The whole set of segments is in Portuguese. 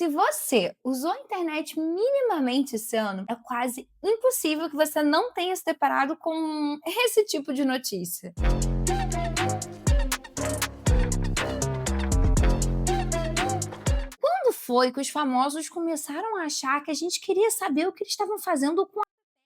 Se você usou a internet minimamente esse ano, é quase impossível que você não tenha se deparado com esse tipo de notícia. Quando foi que os famosos começaram a achar que a gente queria saber o que eles estavam fazendo com a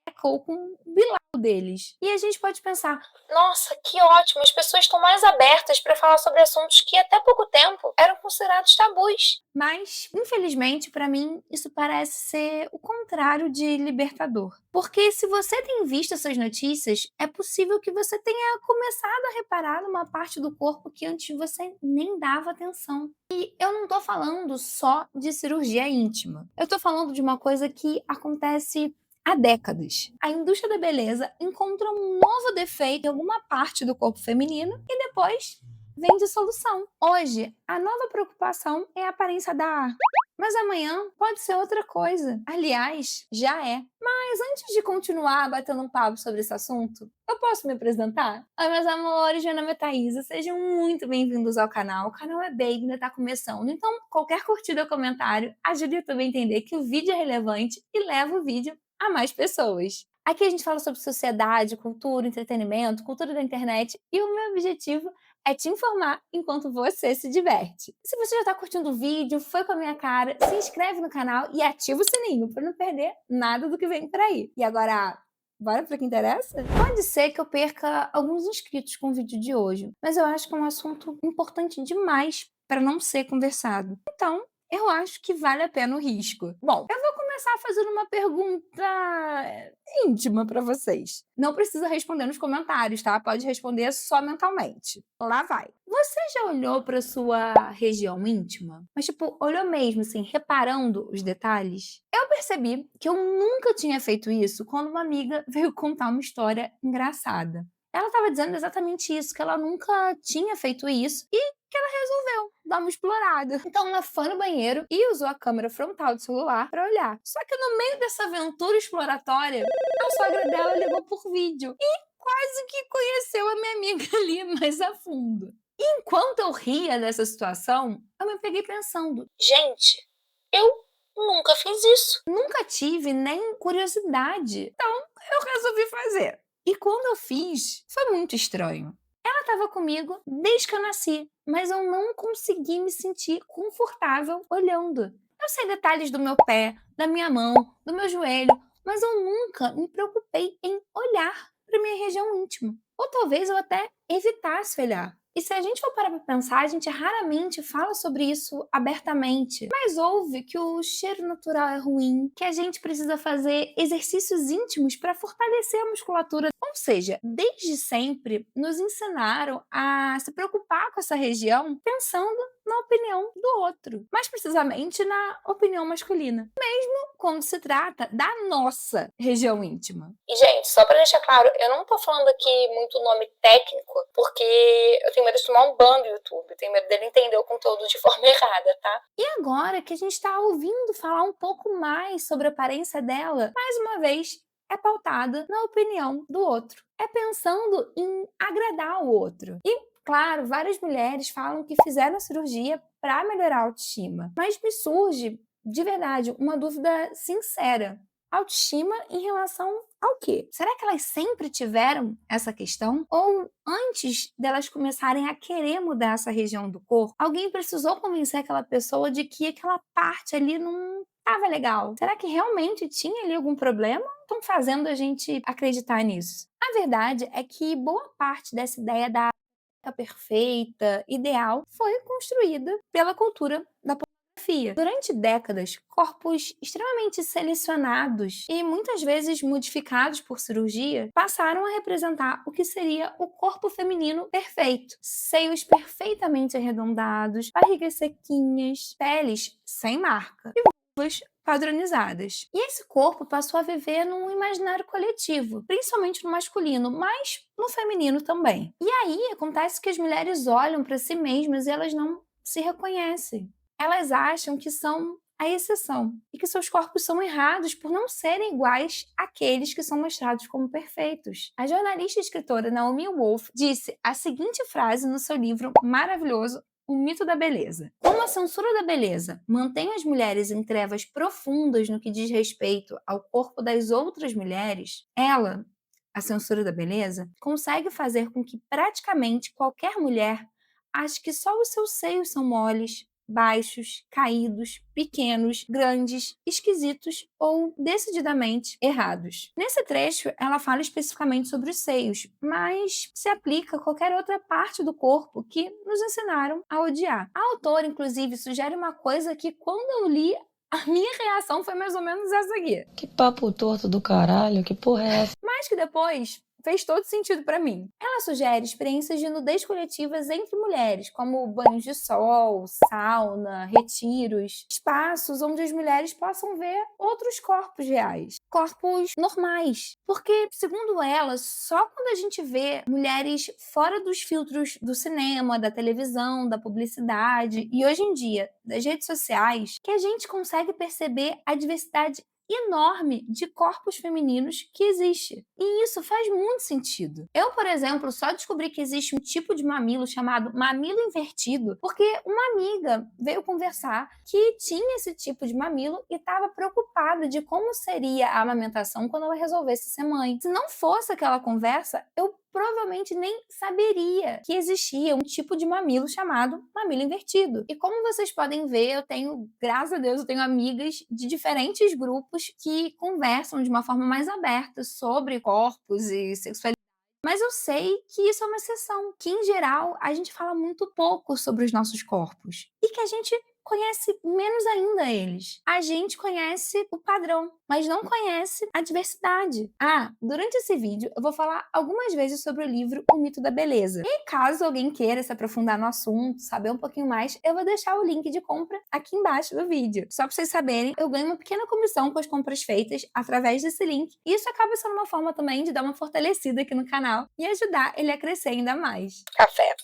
Rebeca ou com o Bilal deles? E a gente pode pensar, nossa, que ótimo, as pessoas estão mais abertas para falar sobre assuntos que até pouco tempo eram considerados tabus. Mas, infelizmente, para mim, isso parece ser o contrário de libertador. Porque se você tem visto essas notícias, é possível que você tenha começado a reparar numa parte do corpo que antes você nem dava atenção. E eu não tô falando só de cirurgia íntima. Eu tô falando de uma coisa que acontece há décadas. A indústria da beleza encontra um novo defeito em alguma parte do corpo feminino e depois vende solução. Hoje, a nova preocupação é a aparência da mas amanhã pode ser outra coisa. Aliás, já é. Mas antes de continuar batendo um papo sobre esse assunto, eu posso me apresentar? Oi, meus amores, meu nome é Thaisa, sejam muito bem-vindos ao canal. O canal é Baby, ainda tá começando, então qualquer curtida ou comentário ajuda o YouTube a entender que o vídeo é relevante e leva o vídeo a mais pessoas. Aqui a gente fala sobre sociedade, cultura, entretenimento, cultura da internet e o meu objetivo é te informar enquanto você se diverte. Se você já está curtindo o vídeo, foi com a minha cara, se inscreve no canal e ativa o sininho para não perder nada do que vem por aí. E agora, bora para o que interessa? Pode ser que eu perca alguns inscritos com o vídeo de hoje, mas eu acho que é um assunto importante demais para não ser conversado. Então, eu acho que vale a pena o risco. Bom, eu vou começar fazendo uma pergunta íntima para vocês. Não precisa responder nos comentários, tá? Pode responder só mentalmente. Lá vai. Você já olhou para sua região íntima? Mas tipo, olhou mesmo assim, reparando os detalhes? Eu percebi que eu nunca tinha feito isso quando uma amiga veio contar uma história engraçada. Ela estava dizendo exatamente isso, que ela nunca tinha feito isso e que ela resolveu dar uma explorada. Então ela foi no banheiro e usou a câmera frontal do celular para olhar. Só que no meio dessa aventura exploratória, a sogra dela ligou por vídeo e quase que conheceu a minha amiga ali mais a fundo. E enquanto eu ria dessa situação, eu me peguei pensando, gente, eu nunca fiz isso. Nunca tive nem curiosidade. Então eu resolvi fazer. E quando eu fiz, foi muito estranho. Ela estava comigo desde que eu nasci, mas eu não consegui me sentir confortável olhando. Eu sei detalhes do meu pé, da minha mão, do meu joelho, mas eu nunca me preocupei em olhar para minha região íntima. Ou talvez eu até evitasse olhar. E se a gente for parar para pensar, a gente raramente fala sobre isso abertamente. Mas ouve que o cheiro natural é ruim, que a gente precisa fazer exercícios íntimos para fortalecer a musculatura. Ou seja, desde sempre nos ensinaram a se preocupar com essa região pensando na opinião do outro, mais precisamente na opinião masculina, mesmo quando se trata da nossa região íntima. E, gente, só pra deixar claro, eu não tô falando aqui muito nome técnico, porque eu tenho medo de tomar um ban do YouTube, eu tenho medo dele entender o conteúdo de forma errada, tá? E agora que a gente tá ouvindo falar um pouco mais sobre a aparência dela, mais uma vez, é pautada na opinião do outro. É pensando em agradar o outro. E, claro, várias mulheres falam que fizeram a cirurgia para melhorar a autoestima. Mas me surge, de verdade, uma dúvida sincera. Autoestima em relação ao quê? Será que elas sempre tiveram essa questão? Ou antes delas começarem a querer mudar essa região do corpo, alguém precisou convencer aquela pessoa de que aquela parte ali não estava legal? Será que realmente tinha ali algum problema? Ou estão fazendo a gente acreditar nisso? A verdade é que boa parte dessa ideia da perfeita, ideal, foi construída pela cultura da pornografia. Durante décadas, corpos extremamente selecionados e muitas vezes modificados por cirurgia passaram a representar o que seria o corpo feminino perfeito. Seios perfeitamente arredondados, barrigas sequinhas, peles sem marca e vulvas padronizadas. E esse corpo passou a viver num imaginário coletivo, principalmente no masculino, mas no feminino também. E aí acontece que as mulheres olham para si mesmas e elas não se reconhecem. Elas acham que são a exceção e que seus corpos são errados por não serem iguais àqueles que são mostrados como perfeitos. A jornalista e escritora Naomi Wolf disse a seguinte frase no seu livro maravilhoso O mito da beleza. Como a censura da beleza mantém as mulheres em trevas profundas no que diz respeito ao corpo das outras mulheres, ela, a censura da beleza, consegue fazer com que praticamente qualquer mulher ache que só os seus seios são moles, baixos, caídos, pequenos, grandes, esquisitos ou decididamente errados. Nesse trecho, ela fala especificamente sobre os seios, mas se aplica a qualquer outra parte do corpo que nos ensinaram a odiar. A autora, inclusive, sugere uma coisa que, quando eu li, a minha reação foi mais ou menos essa aqui. Que papo torto do caralho, que porra é essa? Mas que depois fez todo sentido para mim. Ela sugere experiências de nudez coletivas entre mulheres, como banhos de sol, sauna, retiros, espaços onde as mulheres possam ver outros corpos reais, corpos normais. Porque, segundo ela, só quando a gente vê mulheres fora dos filtros do cinema, da televisão, da publicidade e, hoje em dia, das redes sociais, que a gente consegue perceber a diversidade enorme de corpos femininos que existe. E isso faz muito sentido. Eu, por exemplo, só descobri que existe um tipo de mamilo chamado mamilo invertido porque uma amiga veio conversar que tinha esse tipo de mamilo e estava preocupada de como seria a amamentação quando ela resolvesse ser mãe. Se não fosse aquela conversa, eu provavelmente nem saberia que existia um tipo de mamilo chamado mamilo invertido. E como vocês podem ver, graças a Deus, eu tenho amigas de diferentes grupos que conversam de uma forma mais aberta sobre corpos e sexualidade. Mas eu sei que isso é uma exceção, que em geral a gente fala muito pouco sobre os nossos corpos e que a gente conhece menos ainda eles. A gente conhece o padrão, mas não conhece a diversidade. Durante esse vídeo eu vou falar algumas vezes sobre o livro O Mito da Beleza. E caso alguém queira se aprofundar no assunto, saber um pouquinho mais, eu vou deixar o link de compra aqui embaixo do vídeo. Só para vocês saberem, eu ganho uma pequena comissão com as compras feitas através desse link. E isso acaba sendo uma forma também de dar uma fortalecida aqui no canal e ajudar ele a crescer ainda mais. Café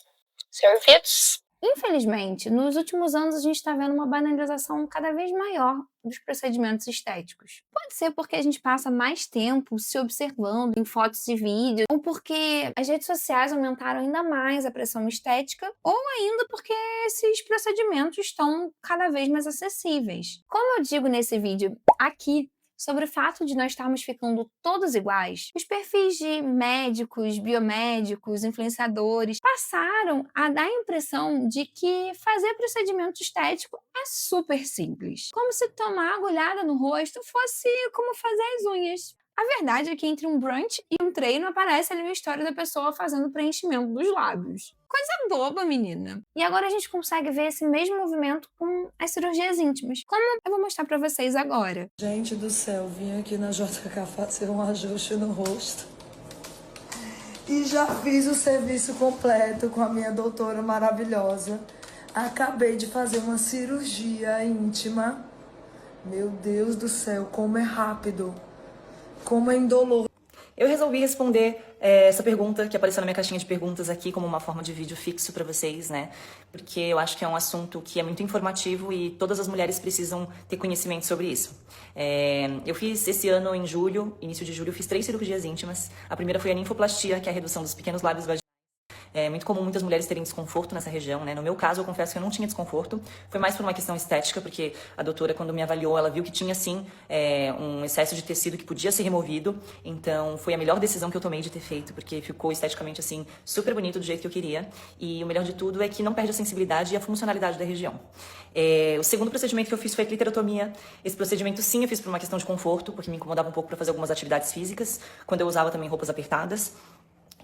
servidos. Infelizmente, nos últimos anos a gente está vendo uma banalização cada vez maior dos procedimentos estéticos. Pode ser porque a gente passa mais tempo se observando em fotos e vídeos, ou porque as redes sociais aumentaram ainda mais a pressão estética, ou ainda porque esses procedimentos estão cada vez mais acessíveis. Como eu digo nesse vídeo aqui, sobre o fato de nós estarmos ficando todos iguais, os perfis de médicos, biomédicos, influenciadores passaram a dar a impressão de que fazer procedimento estético é super simples. Como se tomar agulhada no rosto fosse como fazer as unhas. A verdade é que entre um brunch e um treino aparece ali uma história da pessoa fazendo preenchimento dos lábios. Coisa boba, menina. E agora a gente consegue ver esse mesmo movimento com as cirurgias íntimas, como eu vou mostrar pra vocês agora. Gente do céu, vim aqui na JK fazer um ajuste no rosto. E já fiz o serviço completo com a minha doutora maravilhosa. Acabei de fazer uma cirurgia íntima. Meu Deus do céu, como é rápido. Como é indolor. Eu resolvi responder essa pergunta que apareceu na minha caixinha de perguntas aqui como uma forma de vídeo fixo pra vocês, né? Porque eu acho que é um assunto que é muito informativo e todas as mulheres precisam ter conhecimento sobre isso. Eu fiz esse ano, em julho, início de julho, fiz 3 cirurgias íntimas. A primeira foi a ninfoplastia, que é a redução dos pequenos lábios vaginais. É muito comum muitas mulheres terem desconforto nessa região, né? No meu caso, eu confesso que eu não tinha desconforto. Foi mais por uma questão estética, porque a doutora, quando me avaliou, ela viu que tinha, sim, um excesso de tecido que podia ser removido. Então, foi a melhor decisão que eu tomei de ter feito, porque ficou esteticamente, assim, super bonito do jeito que eu queria. E o melhor de tudo é que não perde a sensibilidade e a funcionalidade da região. O segundo procedimento que eu fiz foi a cliterotomia. Esse procedimento, sim, eu fiz por uma questão de conforto, porque me incomodava um pouco para fazer algumas atividades físicas, quando eu usava também roupas apertadas.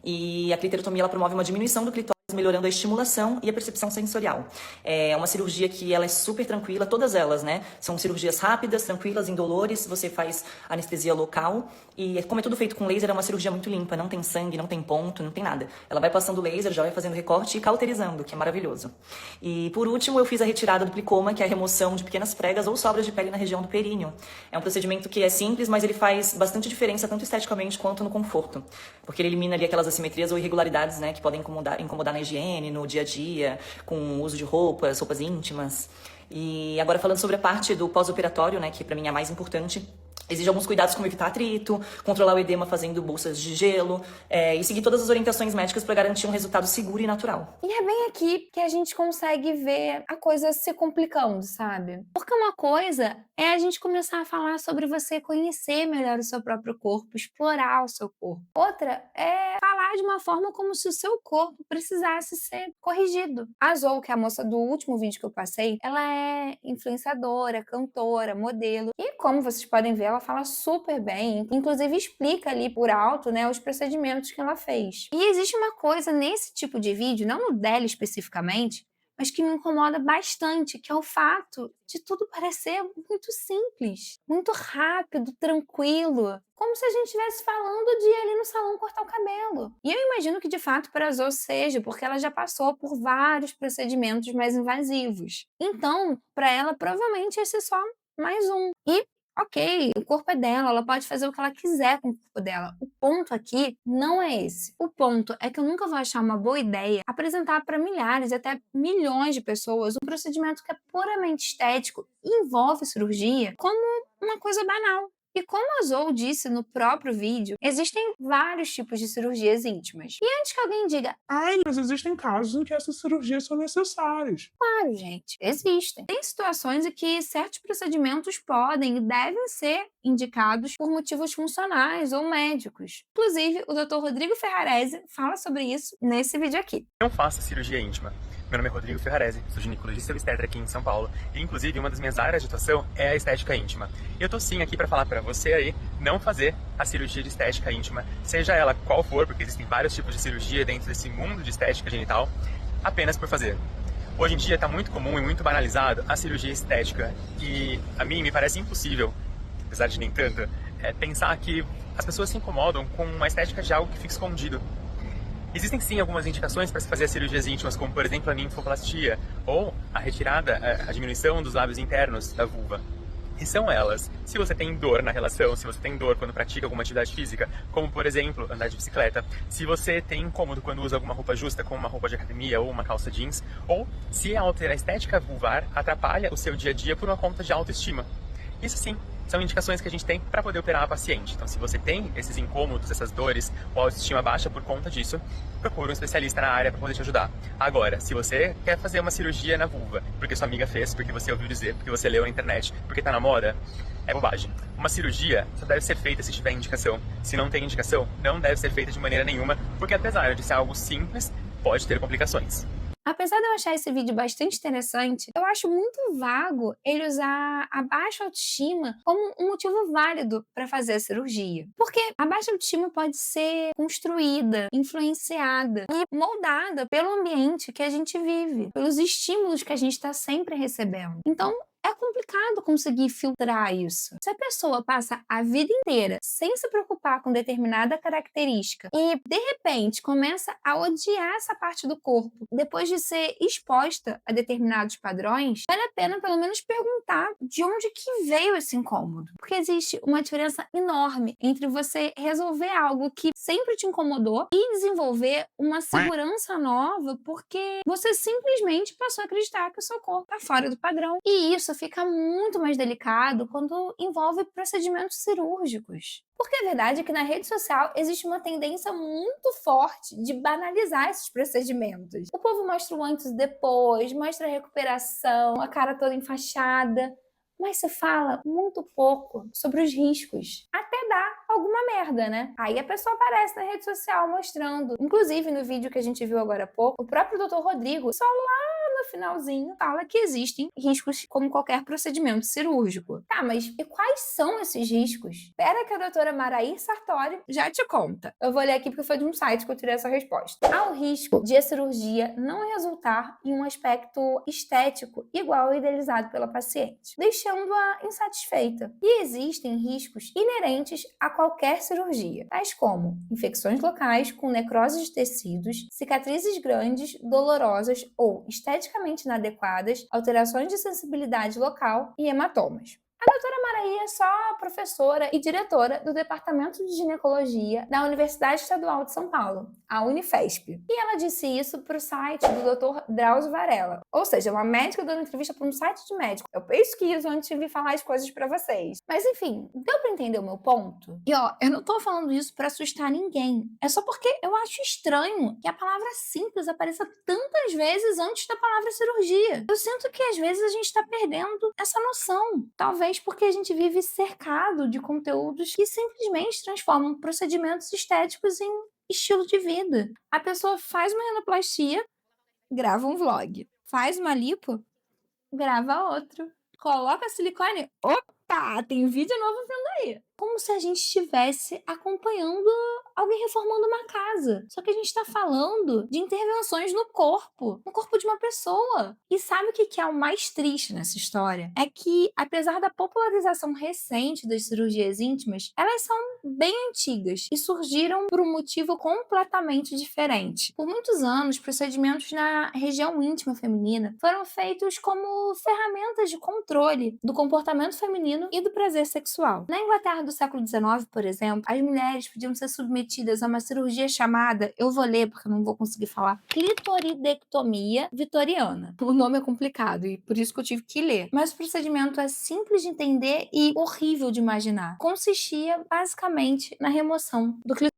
E a cliterotomia, ela promove uma diminuição do clitóris, melhorando a estimulação e a percepção sensorial. É uma cirurgia que ela é super tranquila, todas elas, né? São cirurgias rápidas, tranquilas, indolores, você faz anestesia local. E como é tudo feito com laser, é uma cirurgia muito limpa, não tem sangue, não tem ponto, não tem nada. Ela vai passando laser, já vai fazendo recorte e cauterizando, que é maravilhoso. E por último, eu fiz a retirada do plicoma, que é a remoção de pequenas pregas ou sobras de pele na região do períneo. É um procedimento que é simples, mas ele faz bastante diferença, tanto esteticamente quanto no conforto. Porque ele elimina ali aquelas assimetrias ou irregularidades, né, que podem incomodar na higiene, no dia a dia, com o uso de roupas íntimas. E agora falando sobre a parte do pós-operatório, né, que pra mim é a mais importante, Exige alguns cuidados como evitar atrito, controlar o edema fazendo bolsas de gelo e seguir todas as orientações médicas para garantir um resultado seguro e natural. E é bem aqui que a gente consegue ver a coisa se complicando, sabe? Porque uma coisa é a gente começar a falar sobre você conhecer melhor o seu próprio corpo, explorar o seu corpo. Outra é falar de uma forma como se o seu corpo precisasse ser corrigido. A Zoe, que é a moça do último vídeo que eu passei, ela é influenciadora, cantora, modelo. E como vocês podem ver, ela fala super bem, inclusive explica ali por alto, né, os procedimentos que ela fez. E existe uma coisa nesse tipo de vídeo, não no dela especificamente, mas que me incomoda bastante, que é o fato de tudo parecer muito simples, muito rápido, tranquilo, como se a gente estivesse falando de ir ali no salão cortar o cabelo. E eu imagino que de fato para a Zoe seja, porque ela já passou por vários procedimentos mais invasivos. Então, para ela, provavelmente esse é só mais um. E ok, o corpo é dela, ela pode fazer o que ela quiser com o corpo dela. O ponto aqui não é esse. O ponto é que eu nunca vou achar uma boa ideia apresentar para milhares e até milhões de pessoas um procedimento que é puramente estético e envolve cirurgia como uma coisa banal. E como a Zoe disse no próprio vídeo, existem vários tipos de cirurgias íntimas. E antes que alguém diga, Ai, mas existem casos em que essas cirurgias são necessárias. claro, gente, existem. Tem situações em que certos procedimentos podem e devem ser indicados por motivos funcionais ou médicos. Inclusive, o Dr. Rodrigo Ferrarese fala sobre isso nesse vídeo aqui. Não faça cirurgia íntima. Meu nome é Rodrigo Ferrarese, sou ginecologista e obstetra aqui em São Paulo e, inclusive, uma das minhas áreas de atuação é a estética íntima. E eu tô sim aqui para falar para você aí não fazer a cirurgia de estética íntima, seja ela qual for, porque existem vários tipos de cirurgia dentro desse mundo de estética genital, apenas por fazer. Hoje em dia está muito comum e muito banalizado a cirurgia estética e a mim me parece impossível, apesar de nem tanto, pensar que as pessoas se incomodam com uma estética de algo que fica escondido. Existem sim algumas indicações para se fazer cirurgias íntimas, como por exemplo a ninfoplastia ou a retirada, a diminuição dos lábios internos da vulva. E são elas, se você tem dor na relação, se você tem dor quando pratica alguma atividade física, como por exemplo andar de bicicleta, se você tem incômodo quando usa alguma roupa justa, como uma roupa de academia ou uma calça jeans, ou se a estética vulvar atrapalha o seu dia a dia por uma conta de autoestima. Isso sim, são indicações que a gente tem para poder operar a paciente. Então, se você tem esses incômodos, essas dores, ou autoestima baixa por conta disso, procure um especialista na área para poder te ajudar. Agora, se você quer fazer uma cirurgia na vulva, porque sua amiga fez, porque você ouviu dizer, porque você leu na internet, porque tá na moda, é bobagem. Uma cirurgia só deve ser feita se tiver indicação. Se não tem indicação, não deve ser feita de maneira nenhuma, porque apesar de ser algo simples, pode ter complicações. Apesar de eu achar esse vídeo bastante interessante, eu acho muito vago ele usar a baixa autoestima como um motivo válido para fazer a cirurgia. Porque a baixa autoestima pode ser construída, influenciada e moldada pelo ambiente que a gente vive, pelos estímulos que a gente está sempre recebendo. Então, é complicado conseguir filtrar isso. Se a pessoa passa a vida inteira sem se preocupar com determinada característica e, de repente, começa a odiar essa parte do corpo depois de ser exposta a determinados padrões, vale a pena pelo menos perguntar de onde que veio esse incômodo. Porque existe uma diferença enorme entre você resolver algo que sempre te incomodou e desenvolver uma segurança nova porque você simplesmente passou a acreditar que o seu corpo está fora do padrão. E isso fica muito mais delicado quando envolve procedimentos cirúrgicos. Porque a verdade é que na rede social existe uma tendência muito forte de banalizar esses procedimentos. O povo mostra o antes e depois, mostra a recuperação, a cara toda enfaixada, mas se fala muito pouco sobre os riscos. Até dá alguma merda, né? Aí a pessoa aparece na rede social mostrando. Inclusive, no vídeo que a gente viu agora há pouco, o próprio Dr. Rodrigo, só lá no finalzinho, fala que existem riscos como qualquer procedimento cirúrgico. Tá, mas e quais são esses riscos? Espera que a doutora Maraí Sartori já te conta. Eu vou ler aqui porque foi de um site que eu tirei essa resposta. Há o risco de a cirurgia não resultar em um aspecto estético igual ao idealizado pela paciente, deixando-a insatisfeita. E existem riscos inerentes a qualquer cirurgia, tais como infecções locais com necrose de tecidos, cicatrizes grandes, dolorosas ou esteticamente inadequadas, alterações de sensibilidade local e hematomas. A doutora Maraí é só professora e diretora do Departamento de Ginecologia da Universidade Estadual de São Paulo, a Unifesp. E ela disse isso para o site do Dr. Drauzio Varela. Ou seja, uma médica dando entrevista para um site de médico. Eu pesquiso antes de vir falar as coisas para vocês. Mas enfim, deu para entender o meu ponto? E ó, eu não tô falando isso para assustar ninguém. É só porque eu acho estranho que a palavra simples apareça tantas vezes antes da palavra cirurgia. Eu sinto que às vezes a gente tá perdendo essa noção. Talvez porque a gente vive cercado de conteúdos que simplesmente transformam procedimentos estéticos em estilo de vida. A pessoa faz uma renoplastia, grava um vlog. Faz uma lipo, grava outro. Coloca silicone, opa, tem vídeo novo vindo aí. Como se a gente estivesse acompanhando alguém reformando uma casa. Só que a gente tá falando de intervenções no corpo de uma pessoa. E sabe o que é o mais triste nessa história? É que, apesar da popularização recente das cirurgias íntimas, elas são bem antigas e surgiram por um motivo completamente diferente. Por muitos anos, procedimentos na região íntima feminina foram feitos como ferramentas de controle do comportamento feminino e do prazer sexual. Na Inglaterra do século XIX, por exemplo, as mulheres podiam ser submetidas a uma cirurgia chamada, eu vou ler porque eu não vou conseguir falar, clitoridectomia vitoriana. O nome é complicado e por isso que eu tive que ler. Mas o procedimento é simples de entender e horrível de imaginar. Consistia basicamente na remoção do clitóris.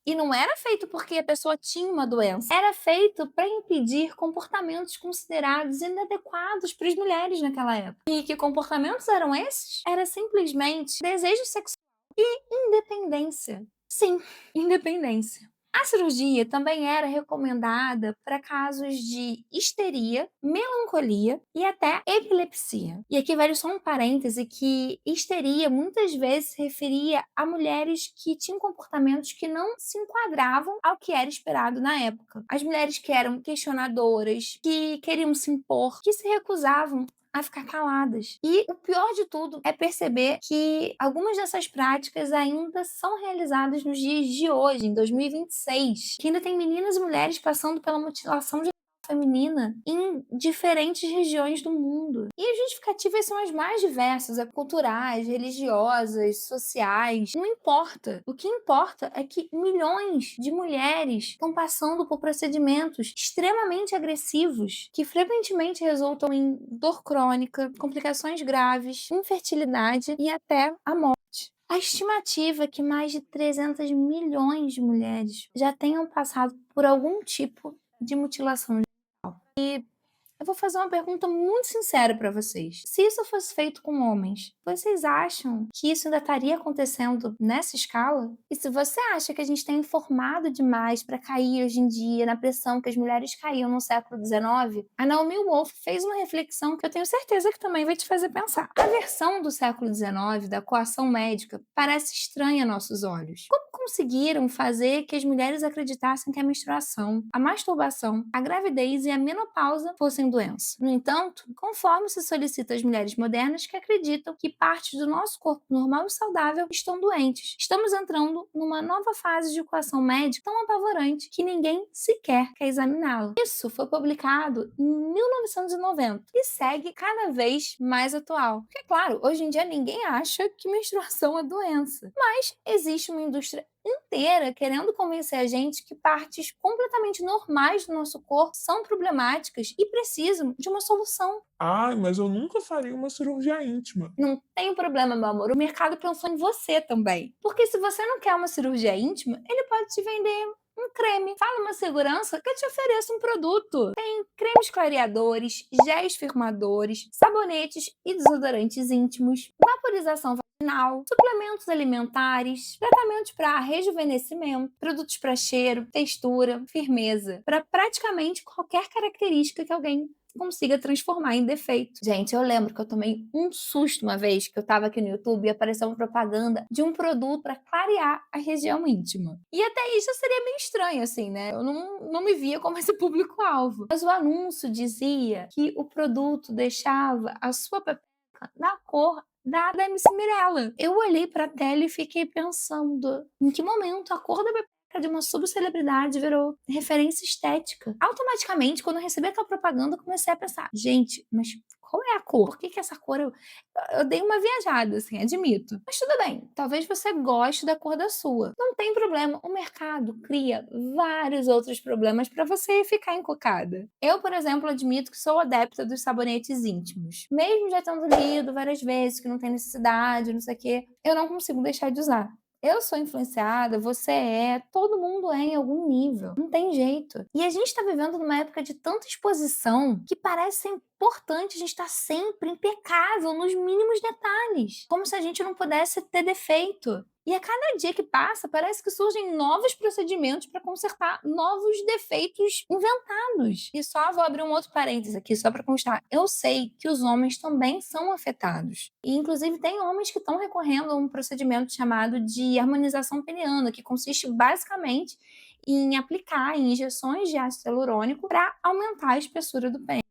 E não era feito porque a pessoa tinha uma doença. Era feito para impedir comportamentos considerados inadequados para as mulheres naquela época. E que comportamentos eram esses? Era simplesmente desejo sexual e independência. Sim, independência. A cirurgia também era recomendada para casos de histeria, melancolia e até epilepsia. E aqui vale só um parêntese que histeria muitas vezes se referia a mulheres que tinham comportamentos que não se enquadravam ao que era esperado na época. As mulheres que eram questionadoras, que queriam se impor, que se recusavam a ficar caladas. E o pior de tudo é perceber que algumas dessas práticas ainda são realizadas nos dias de hoje, em 2026, que ainda tem meninas e mulheres passando pela mutilação genital feminina em diferentes regiões do mundo. E as justificativas são as mais diversas, culturais, religiosas, sociais, não importa. O que importa é que milhões de mulheres estão passando por procedimentos extremamente agressivos que frequentemente resultam em dor crônica, complicações graves, infertilidade e até a morte. A estimativa é que mais de 300 milhões de mulheres já tenham passado por algum tipo de mutilação genital. E eu vou fazer uma pergunta muito sincera para vocês. Se isso fosse feito com homens, vocês acham que isso ainda estaria acontecendo nessa escala? E se você acha que a gente está informado demais para cair hoje em dia na pressão que as mulheres caíam no século XIX, a Naomi Wolf fez uma reflexão que eu tenho certeza que também vai te fazer pensar. A versão do século XIX da coação médica parece estranha a nossos olhos. Como conseguiram fazer que as mulheres acreditassem que a menstruação, a masturbação, a gravidez e a menopausa fossem doença? No entanto, conforme se solicita às mulheres modernas que acreditam que partes do nosso corpo normal e saudável estão doentes, estamos entrando numa nova fase de equação médica tão apavorante que ninguém sequer quer examiná-la. Isso foi publicado em 1990 e segue cada vez mais atual. Porque, claro, hoje em dia ninguém acha que menstruação é doença, mas existe uma indústria inteira querendo convencer a gente que partes completamente normais do nosso corpo são problemáticas e precisam de uma solução. Ai, mas eu nunca faria uma cirurgia íntima. Não tem problema, meu amor. O mercado pensou em você também. Porque se você não quer uma cirurgia íntima, ele pode te vender um creme. Fala uma segurança que eu te ofereço um produto. Tem cremes clareadores, géis firmadores, sabonetes e desodorantes íntimos, vaporização vaginal, suplementos alimentares, tratamentos para rejuvenescimento, produtos para cheiro, textura, firmeza, para praticamente qualquer característica que alguém consiga transformar em defeito. Gente, eu lembro que eu tomei um susto uma vez que eu tava aqui no YouTube e apareceu uma propaganda de um produto para clarear a região íntima. E até isso seria meio estranho, assim, né? Eu não me via como esse público-alvo. Mas o anúncio dizia que o produto deixava a sua pepeca na cor da MC Mirella. Eu olhei pra tela e fiquei pensando em que momento a cor da pepeca de uma subcelebridade virou referência estética. Automaticamente, quando eu recebi aquela propaganda, eu comecei a pensar, gente, mas Qual é a cor? Por que que essa cor eu dei uma viajada, assim, admito. Mas tudo bem, talvez você goste da cor da sua. Não tem problema, o mercado cria vários outros problemas para você ficar encucada. Eu, por exemplo, admito que sou adepta dos sabonetes íntimos. Mesmo já tendo lido várias vezes que não tem necessidade, não sei o quê, eu não consigo deixar de usar. Eu sou influenciada, você é, todo mundo é em algum nível. Não tem jeito. E a gente está vivendo numa época de tanta exposição que parece ser importante a gente estar sempre impecável nos mínimos detalhes. Como se a gente não pudesse ter defeito. E a cada dia que passa, parece que surgem novos procedimentos para consertar novos defeitos inventados. E só vou abrir um outro parênteses aqui, só para constar. Eu sei que os homens também são afetados. E, inclusive, tem homens que estão recorrendo a um procedimento chamado de harmonização peniana, que consiste basicamente em aplicar injeções de ácido hialurônico para aumentar a espessura do pênis.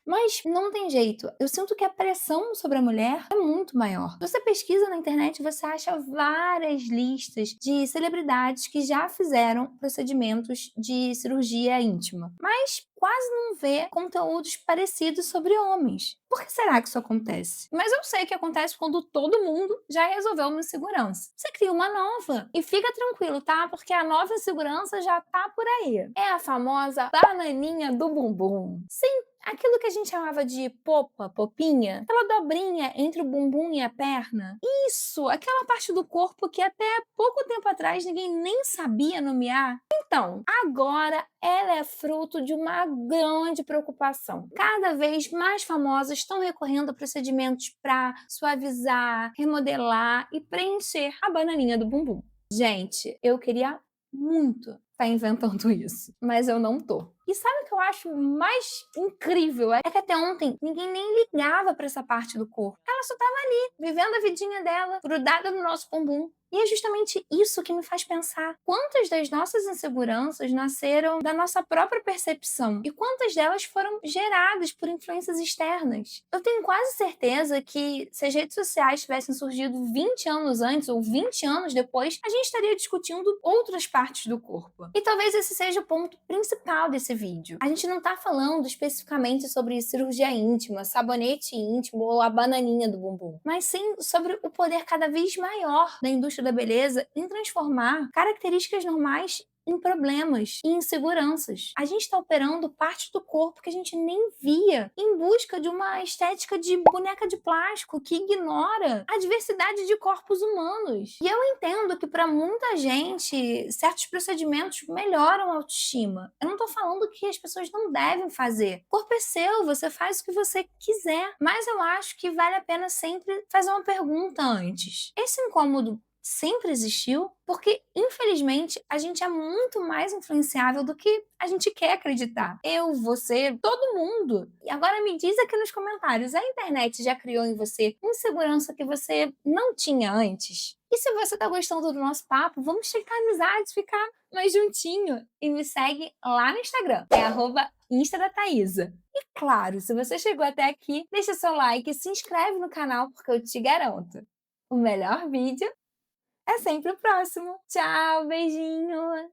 Mas não tem jeito. Eu sinto que a pressão sobre a mulher é muito maior. Se você pesquisa na internet, você acha várias listas de celebridades que já fizeram procedimentos de cirurgia íntima. Mas quase não vê conteúdos parecidos sobre homens. Por que será que isso acontece? Mas eu sei que acontece quando todo mundo já resolveu uma insegurança. Você cria uma nova. E fica tranquilo, tá? Porque a nova insegurança já tá por aí. É a famosa bananinha do bumbum. Sim, aquilo que a gente chamava de popa, popinha, aquela dobrinha entre o bumbum e a perna. Isso, aquela parte do corpo que até pouco tempo atrás ninguém nem sabia nomear. Então, agora ela é fruto de uma grande preocupação. Cada vez mais famosas estão recorrendo a procedimentos para suavizar, remodelar e preencher a bananinha do bumbum. Gente, eu queria muito tá inventando isso, mas eu não tô. E sabe o que eu acho mais incrível? É que até ontem ninguém nem ligava pra essa parte do corpo. Ela só tava ali, vivendo a vidinha dela, grudada no nosso bumbum. E é justamente isso que me faz pensar quantas das nossas inseguranças nasceram da nossa própria percepção e quantas delas foram geradas por influências externas. Eu tenho quase certeza que se as redes sociais tivessem surgido 20 anos antes ou 20 anos depois, a gente estaria discutindo outras partes do corpo. E talvez esse seja o ponto principal desse vídeo. A gente não tá falando especificamente sobre cirurgia íntima, sabonete íntimo ou a bananinha do bumbum, mas sim sobre o poder cada vez maior da indústria da beleza em transformar características normais em problemas e inseguranças. A gente está operando parte do corpo que a gente nem via em busca de uma estética de boneca de plástico que ignora a diversidade de corpos humanos. E eu entendo que para muita gente certos procedimentos melhoram a autoestima. Eu não estou falando que as pessoas não devem fazer. O corpo é seu, você faz o que você quiser. Mas eu acho que vale a pena sempre fazer uma pergunta antes. Esse incômodo sempre existiu, porque, infelizmente, a gente é muito mais influenciável do que a gente quer acreditar. Eu, você, todo mundo. E agora me diz aqui nos comentários, a internet já criou em você insegurança que você não tinha antes? E se você tá gostando do nosso papo, vamos checar amizades, ficar mais juntinho. E me segue lá no Instagram, é @instadataísa. E claro, se você chegou até aqui, deixa seu like e se inscreve no canal, porque eu te garanto, o melhor vídeo é sempre o próximo. Tchau, beijinho!